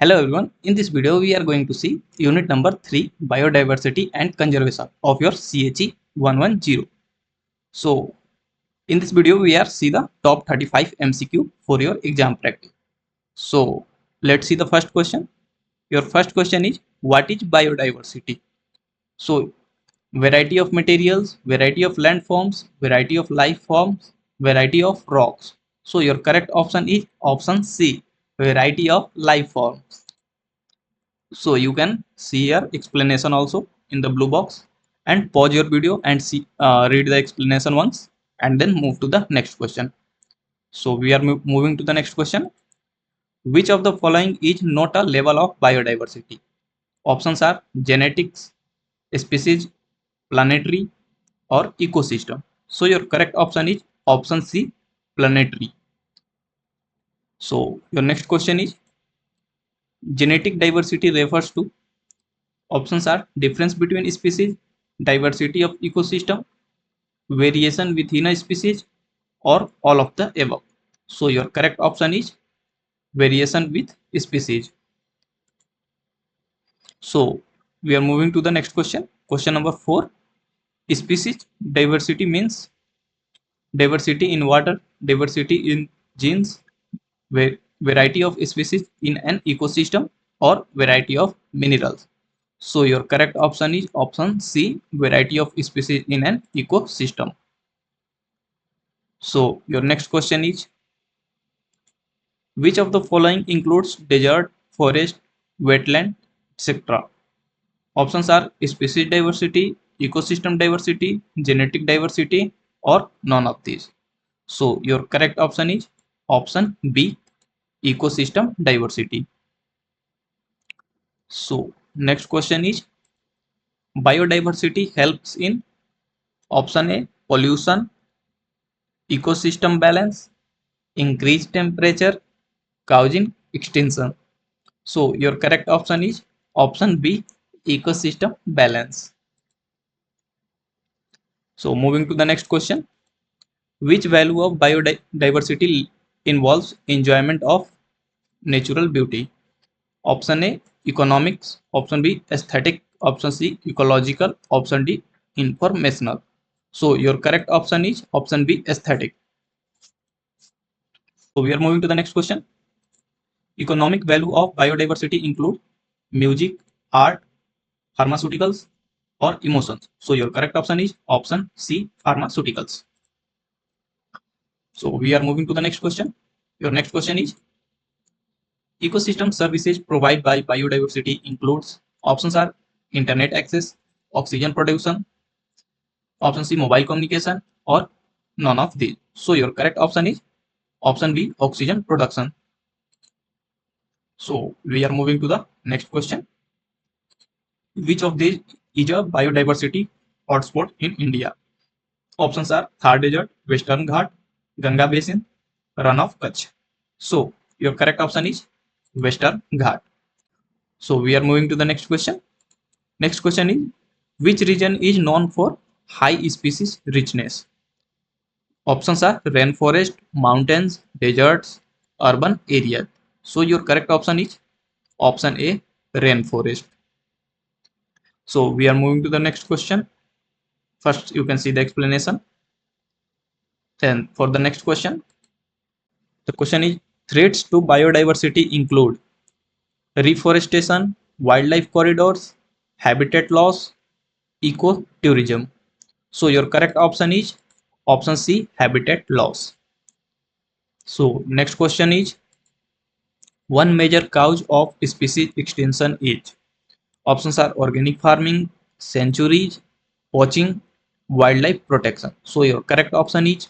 Hello everyone, in this video we are going to see unit number 3 biodiversity and conservation of your CHE 110. So in this video we are see the top 35 MCQ for your exam practice. So let's see the first question. Your first question is what is biodiversity? So variety of materials, variety of landforms, variety of life forms, variety of rocks. So your correct option is option C, variety of life forms. So you can see here explanation also in the blue box, and pause your video and see read the explanation once and then move to the next question. So we are moving to the next question. Which of the following is not a level of biodiversity? Options are genetics, species, planetary, or ecosystem. So your correct option is option C, planetary. So your next question is genetic diversity refers to. Options are difference between species, diversity of ecosystem, variation within a species, or all of the above. So your correct option is variation with species. So we are moving to the next question. Question number 4. Species diversity means diversity in water, diversity in genes, variety of species in an ecosystem, or variety of minerals. So your correct option is option C, variety of species in an ecosystem. So your next question is which of the following includes desert, forest, wetland, etc. Options are species diversity, ecosystem diversity, genetic diversity, or none of these. So your correct option is option B, ecosystem diversity. So next question is biodiversity helps in option A, pollution, ecosystem balance, increased temperature, causing extinction. So your correct option is option B, ecosystem balance. So moving to the next question. Which value of biodiversity involves enjoyment of natural beauty? Option A, economics. Option B, aesthetic. Option C, ecological. Option D, informational. So your correct option is option B, aesthetic. So we are moving to the next question. Economic value of biodiversity include music, art, pharmaceuticals, or emotions. So your correct option is option C, pharmaceuticals. So we are moving to the next question. Your next question is ecosystem services provided by biodiversity includes options are internet access, oxygen production, option C, mobile communication, or none of these. So your correct option is option B, oxygen production. So we are moving to the next question. Which of these is a biodiversity hotspot in India? Options are Thar Desert, Western Ghat, Ganga Basin, Run of Kutch. So your correct option is Western Ghat. So we are moving to the next question. Next question is which region is known for high species richness? Options are rainforest, mountains, deserts, urban areas. So your correct option is option A, rainforest. So we are moving to the next question. First you can see the explanation. Then for the next question, the question is threats to biodiversity include reforestation, wildlife corridors, habitat loss, ecotourism. So your correct option is option C, habitat loss. So next question is one major cause of species extinction is. Options are organic farming, sanctuaries, poaching, wildlife protection. So your correct option is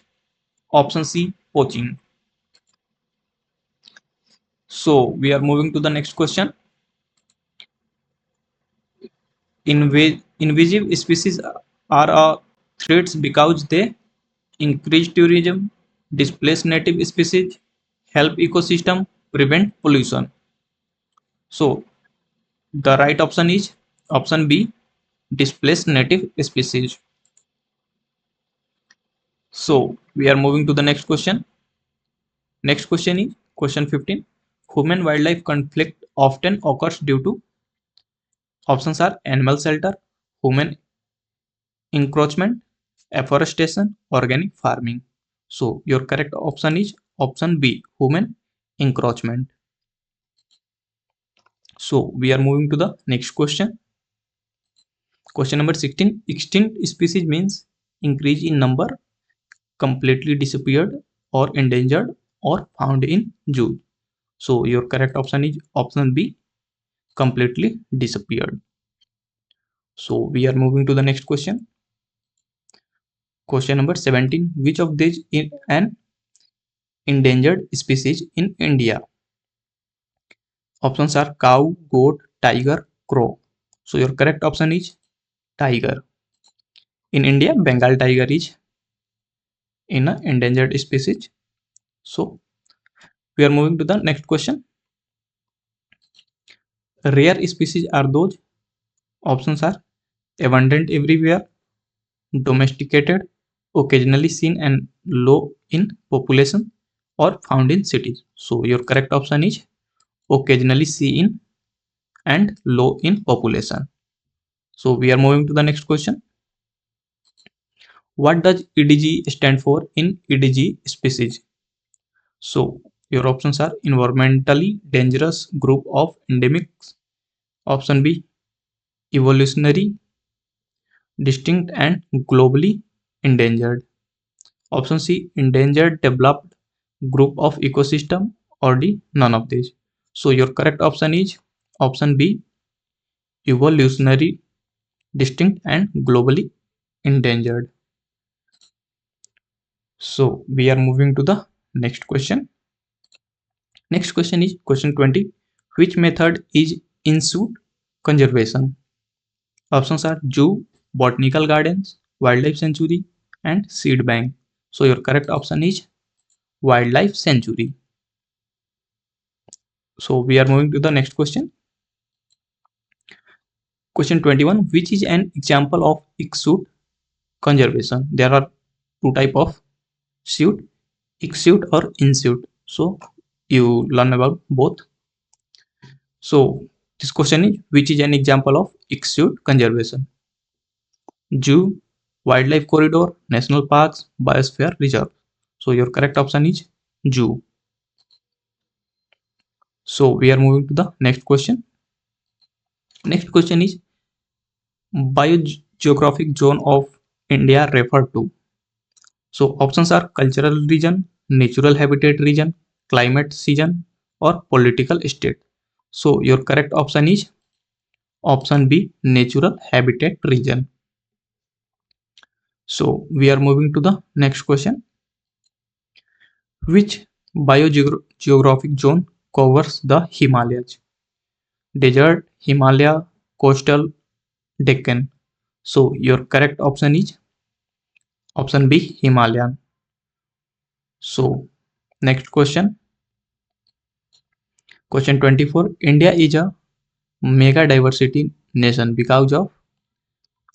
option C, poaching. So we are moving to the next question. Invasive species are threats because they increase tourism, displace native species, help ecosystem, prevent pollution. So the right option is option B, displace native species. So we are moving to the next question. Next question is question 15. Human wildlife conflict often occurs due to? Options are animal shelter, human encroachment, afforestation, organic farming. So your correct option is option B, human encroachment. So we are moving to the next question. Question number 16. Extinct species means increase in number, completely disappeared, or endangered, or found in zoo. So your correct option is option B, completely disappeared. So we are moving to the next question. Question number 17. Which of these is an endangered species in India? Options are cow, goat, tiger, crow. So your correct option is tiger. In India, Bengal tiger is in an endangered species. So we are moving to the next question. Rare species are those. Options are abundant everywhere, domesticated, occasionally seen and low in population, or found in cities. So your correct option is occasionally seen and low in population. So we are moving to the next question. What does EDG stand for in EDG species? So your options are environmentally dangerous group of endemics. Option B, evolutionary, distinct and globally endangered. Option C, endangered developed group of ecosystem, or D, none of these. So your correct option is option B, evolutionary, distinct and globally endangered. So we are moving to the next question. Next question is question 20. Which method is in suit conservation? Options are zoo, botanical gardens, wildlife sanctuary, and seed bank. So your correct option is wildlife sanctuary. So we are moving to the next question. Question 21. Which is an example of exude conservation? There are two type of suit, exude or insuit. So you learn about both. So this question is which is an example of exude conservation? Zoo, wildlife corridor, national parks, biosphere reserve. So your correct option is zoo. So we are moving to the next question. Next question is biogeographic zone of India referred to. So options are cultural region, natural habitat region, climate season, or political state. So your correct option is option B, natural habitat region. So we are moving to the next question. Which biogeographic zone covers the Himalayas? Desert, Himalaya, coastal, Deccan. So your correct option is option B, Himalayan. So next question. Question 24. India is a mega diversity nation because of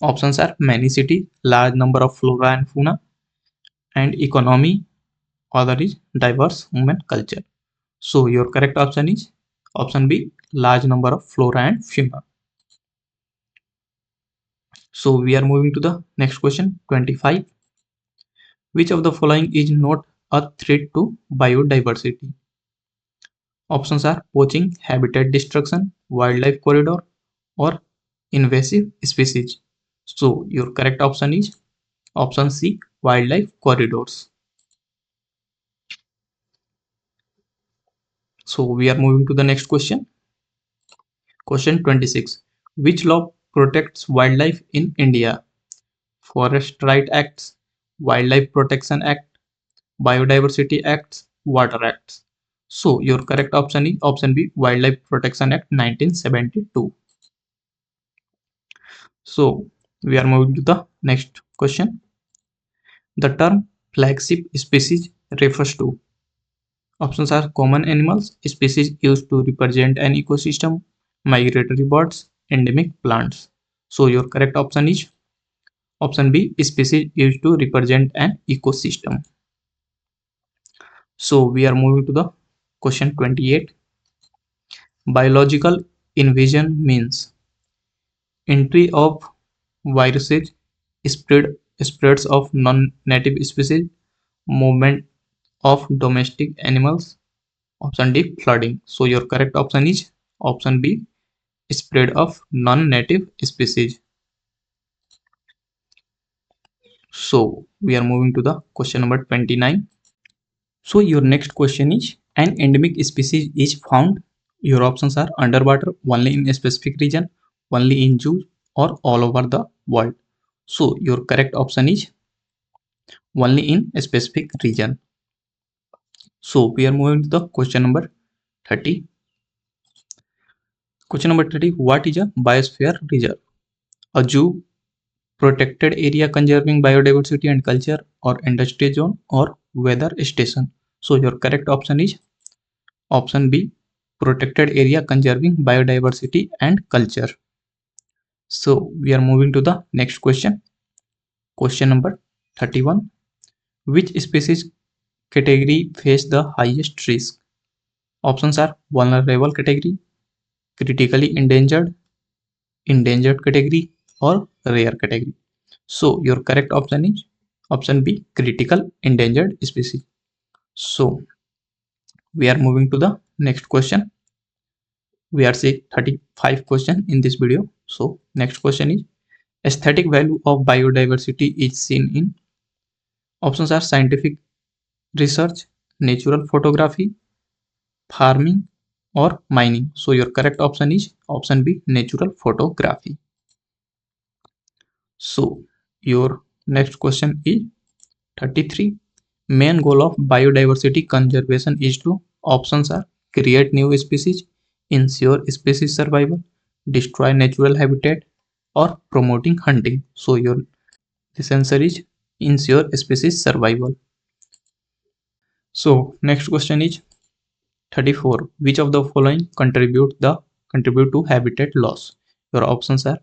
options are many cities, large number of flora and fauna, and economy. Other is diverse human culture. So your correct option is option B, large number of flora and fauna. So we are moving to the next question 25. Which of the following is not a threat to biodiversity? Options are poaching, habitat destruction, wildlife corridor, or invasive species. So your correct option is option C, wildlife corridors. So we are moving to the next question. Question 26. Which law protects wildlife in India? Forest Right Acts, Wildlife Protection Act, Biodiversity Acts, Water Acts. So your correct option is option B, Wildlife Protection Act 1972. So we are moving to the next question. The term flagship species refers to options are common animals, species used to represent an ecosystem, migratory birds, endemic plants. So your correct option is option B, species used to represent an ecosystem. So we are moving to the question 28. Biological invasion means entry of viruses, spreads of non-native species, movement of domestic animals. Option D, flooding. So your correct option is option B, spread of non-native species. So we are moving to the question number 29. So your next question is, an endemic species is found. Your options are underwater, only in a specific region, only in zoos, or all over the world. So your correct option is only in a specific region. So we are moving to the question number 30. Question number 30. What is a biosphere reserve? A zoo, protected area conserving biodiversity and culture, or industry zone, or weather station. So your correct option is option B, protected area conserving biodiversity and culture. So we are moving to the next question. Question number 31. Which species category face the highest risk? Options are vulnerable category, critically endangered, endangered category, or rare category. So your correct option is option B, critical endangered species. So we are moving to the next question. We are seeing 35 question in this video. So next question is, aesthetic value of biodiversity is seen in. Options are scientific research, natural photography, farming, or mining. So your correct option is option B, natural photography. So your next question is 33. Main goal of biodiversity conservation is to. Options are create new species, ensure species survival, destroy natural habitat, or promoting hunting. So your this answer is ensure species survival. So next question is 34. Which of the following contribute to habitat loss? Your options are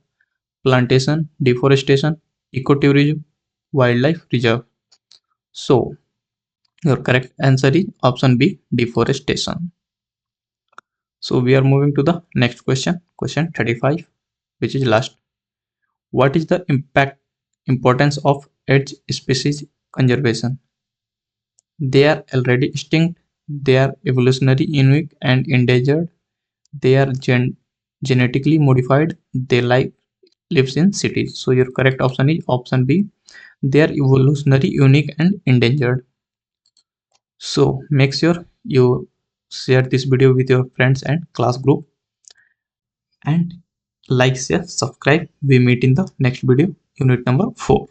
plantation, deforestation, ecotourism, wildlife reserve. So your correct answer is option B, deforestation. So we are moving to the next question, question 35, which is last. What is the importance of edge species conservation? They are already extinct, they are evolutionary unique and endangered, they are genetically modified, they lives in cities. So your correct option is option B, they are evolutionary unique and endangered. So make sure you share this video with your friends and class group, and like, share, subscribe. We meet in the next video, unit number 4.